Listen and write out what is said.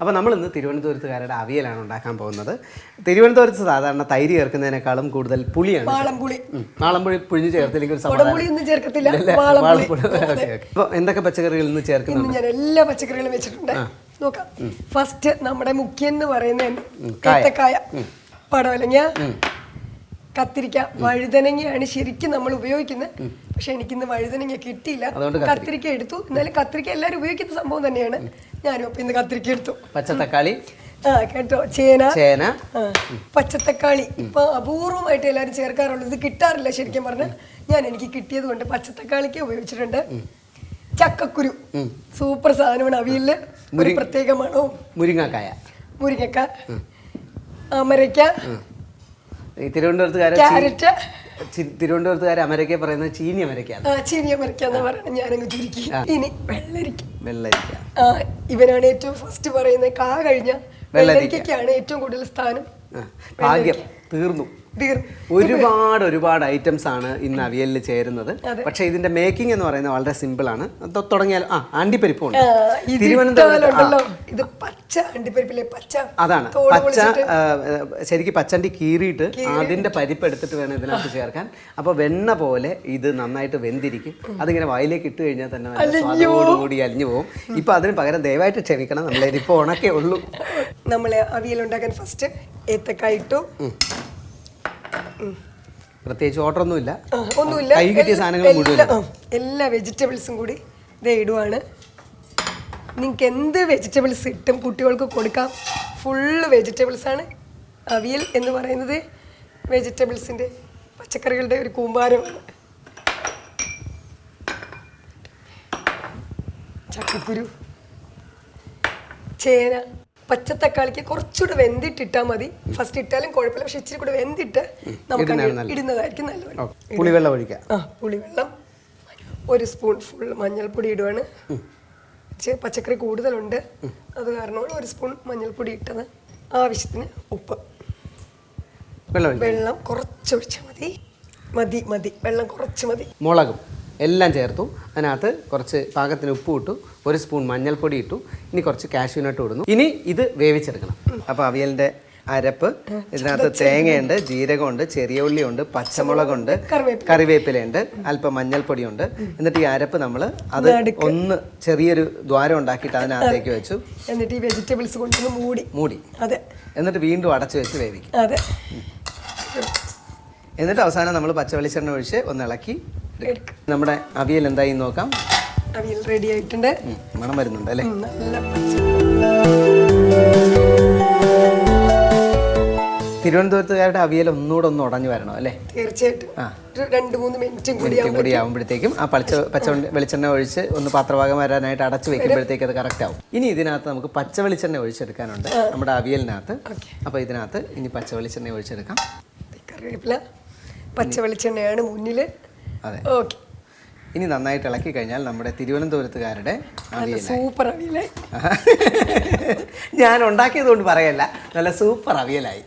അപ്പോൾ നമ്മൾ ഇന്ന് തിരുവനന്തപുരത്തുകാരുടെ അവിയലാണ് ഉണ്ടാക്കാൻ പോകുന്നത്. തിരുവനന്തപുരത്ത് സാധാരണ തൈര് ചേർക്കുന്നതിനേക്കാളും കൂടുതൽ പുളിയാണ്. മാളംപുളി പുഴിഞ്ഞ് ചേർത്തില്ലെങ്കിൽ ഒരു അപ്പോൾ എന്തൊക്കെ പച്ചക്കറികൾ ഇന്ന് ചേർക്കുന്നുണ്ട്? ഞാൻ എല്ലാ പച്ചക്കറികളും വെച്ചിട്ടുണ്ട്. നോക്കാം. ഫസ്റ്റ് നമ്മുടെ മുഖ്യം എന്ന് പറയുന്നത് ഏത്തക്കായ, പടവലങ്ങ, കത്തിരിക്ക, വഴുതനങ്ങയാണ് ശരിക്കും നമ്മൾ ഉപയോഗിക്കുന്നത്. പക്ഷെ എനിക്കിന്ന് വഴുതനങ്ങ കിട്ടിയില്ല, കത്തിരിക്ക എടുത്തു. എന്നാലും കത്തിരിക്ക എല്ലാവരും ഉപയോഗിക്കുന്ന സംഭവം തന്നെയാണ്. ഞാനും അപ്പൊ ഇന്ന് കത്തിരിക്ക എടുത്തു. പച്ചത്തക്കാളി കേട്ടോ, ചേന, പച്ചത്തക്കാളി ഇപ്പൊ അപൂർവമായിട്ട് എല്ലാവരും ചേർക്കാറുള്ളത്. ഇത് കിട്ടാറില്ല ശരിക്കും പറഞ്ഞാൽ. എനിക്ക് കിട്ടിയത് കൊണ്ട് പച്ചത്തക്കാളിക്ക് ഉപയോഗിച്ചിട്ടുണ്ട്. ചക്കക്കുരു സൂപ്പർ സാധനമാണ് അവിയലില്, ഒരു പ്രത്യേക മണവും. മുരിങ്ങക്ക, അമരയ്ക്ക, തിരുവനന്തപുരത്തുകാർ അമരയ്ക്ക പറയുന്നത് ചീനി അമരയ്ക്കാണ്. ചീനി അമരയ്ക്ക എന്ന് പറയുന്നത് ഞാനങ്ങ് ചുരുക്കി. ഇനി വെള്ളരിക്ക. ഇവനാണ് ഏറ്റവും ഫസ്റ്റ് പറയുന്നത്. കാ കഴിഞ്ഞ വെള്ളരിക്കയാണ് ഏറ്റവും കൂടുതൽ സ്ഥാനം. ഭാഗ്യം തീർന്നു. ഒരുപാട് ഐറ്റംസ് ആണ് ഇന്ന് അവിയലിൽ ചേരുന്നത്. പക്ഷെ ഇതിന്റെ മേക്കിംഗ് എന്ന് പറയുന്നത് വളരെ സിമ്പിൾ ആണ്. തുടങ്ങിയാൽ അണ്ടിപ്പരിപ്പുണ്ട്. അതാണ് പച്ച, ശരിക്കും പച്ചണ്ടി കീറിയിട്ട് അതിന്റെ പരിപ്പ് എടുത്തിട്ട് വേണം ഇതിനകത്ത് ചേർക്കാൻ. അപ്പൊ വെണ്ണ പോലെ ഇത് നന്നായിട്ട് വെന്തിരിക്കും. അതിങ്ങനെ വായിലേക്ക് ഇട്ട് കഴിഞ്ഞാൽ തന്നെ നല്ല സ്വാദോടുകൂടി അലിഞ്ഞു പോകും. ഇപ്പൊ അതിന് പകരം ദയവായിട്ട് ക്ഷമിക്കണം, നമ്മളിപ്പോ ഉണക്കേ ഉള്ളൂ. നമ്മള് അവിയൽ ഉണ്ടാക്കാൻ ഫസ്റ്റ് ഏത്തക്കായ ഇട്ടു. പ്രത്യേകിച്ച് ഓർഡറൊന്നുമില്ല, ഒന്നുമില്ല. കൈ കിട്ടിയ സാധനങ്ങൾ മുഴുവൻ എല്ലാ വെജിറ്റബിൾസും കൂടി ഇത് ഇടുവാണ്. നിങ്ങൾക്ക് എന്ത് വെജിറ്റബിൾസ് ഇട്ടും കുട്ടികൾക്ക് കൊടുക്കാം. ഫുള്ള് വെജിറ്റബിൾസ് ആണ്. അവിയൽ എന്ന് പറയുന്നത് വെജിറ്റബിൾസിൻ്റെ, പച്ചക്കറികളുടെ ഒരു കൂമ്പാരമാണ്. ചക്കക്കുരു, ചേന, പച്ചത്തക്കാളിക്ക് കുറച്ചുകൂടെ വെന്തിട്ടിട്ടാൽ മതി. ഫസ്റ്റ് ഇട്ടാലും കുഴപ്പമില്ല, പക്ഷെ ഇച്ചിരി കൂടെ വെന്തിട്ട് നമുക്ക് ഇടുന്നതായിരിക്കും നല്ലത്. പുളിവെള്ളം ഒഴിക്കാം. പുളിവെള്ളം, ഒരു സ്പൂൺ ഫുൾ മഞ്ഞൾപ്പൊടി ഇടുവാണ്. പച്ചക്കറി കൂടുതലുണ്ട്, അത് കാരണമാണ് ഒരു സ്പൂൺ മഞ്ഞൾപ്പൊടി ഇട്ടത്. ആവശ്യത്തിന് ഉപ്പ്, വെള്ളം കുറച്ചൊഴിച്ചാൽ മതി. വെള്ളം കുറച്ച് മതി. മുളകും എല്ലാം ചേർത്തു. അതിനകത്ത് കുറച്ച് പാകത്തിന് ഉപ്പ് ഇട്ടു, ഒരു സ്പൂൺ മഞ്ഞൾപ്പൊടി ഇട്ടു. ഇനി കുറച്ച് കാഷ്യൂ നട്ട് ഇടുന്നു. ഇനി ഇത് വേവിച്ചെടുക്കണം. അപ്പോൾ അവിയലിൻ്റെ അരപ്പ് ഇതിനകത്ത് തേങ്ങയുണ്ട്, ജീരകമുണ്ട്, ചെറിയ ഉള്ളിയുണ്ട്, പച്ചമുളകുണ്ട്, കറിവേപ്പിലയുണ്ട്, അല്പം മഞ്ഞൾപ്പൊടിയുണ്ട്. എന്നിട്ട് ഈ അരപ്പ് നമ്മൾ അത് ഒന്ന് ചെറിയൊരു ദ്വാരം ഉണ്ടാക്കിയിട്ട് അതിനകത്തേക്ക് വെച്ചു. എന്നിട്ട് ഈ വെജിറ്റബിൾസ് കൊണ്ടൊന്ന് മൂടി എന്നിട്ട് വീണ്ടും അടച്ചു വെച്ച് വേവിക്കും. എന്നിട്ട് അവസാനം നമ്മൾ പച്ചവെളിച്ചെണ്ണ ഒഴിച്ച് ഒന്ന് ഇളക്കി നമ്മുടെ അവിയൽ എന്തായി നോക്കാം. അവിയൽ റെഡി ആയിട്ടുണ്ട്. മണം വരുന്നുണ്ട് അല്ലേ? തിരുവനന്തപുരത്തുകാരുടെ അവിയൽ ഒന്നുകൂടെ ഒന്ന് ഉടഞ്ഞു വരണം അല്ലേ? തീർച്ചയായിട്ടും. 2-3 മിനിറ്റും കൂടി ആവുമ്പോഴത്തേക്കും ആ പച്ച വെളിച്ചെണ്ണ ഒഴിച്ച് ഒന്ന് പാത്രഭാഗം വരാനായിട്ട് അടച്ചു വെക്കുമ്പോഴത്തേക്ക് അത് കറക്റ്റ് ആവും. ഇനി ഇതിനകത്ത് നമുക്ക് പച്ച വെളിച്ചെണ്ണ ഒഴിച്ചെടുക്കാനുണ്ട് നമ്മുടെ അവിയലിനകത്ത്. അപ്പോൾ ഇതിനകത്ത് ഇനി പച്ച വെളിച്ചെണ്ണ ഒഴിച്ചെടുക്കാം. കറിവേപ്പില, പച്ച വെളിച്ചെണ്ണയാണ് മുന്നിൽ. അതെ, ഓക്കെ. ഇനി നന്നായിട്ട് ഇളക്കി കഴിഞ്ഞാൽ നമ്മുടെ തിരുവനന്തപുരത്തുകാരുടെ സൂപ്പർ അവിയലായി. ഞാൻ ഉണ്ടാക്കിയത് കൊണ്ട് പറയല്ല, നല്ല സൂപ്പർ അവിയലായി.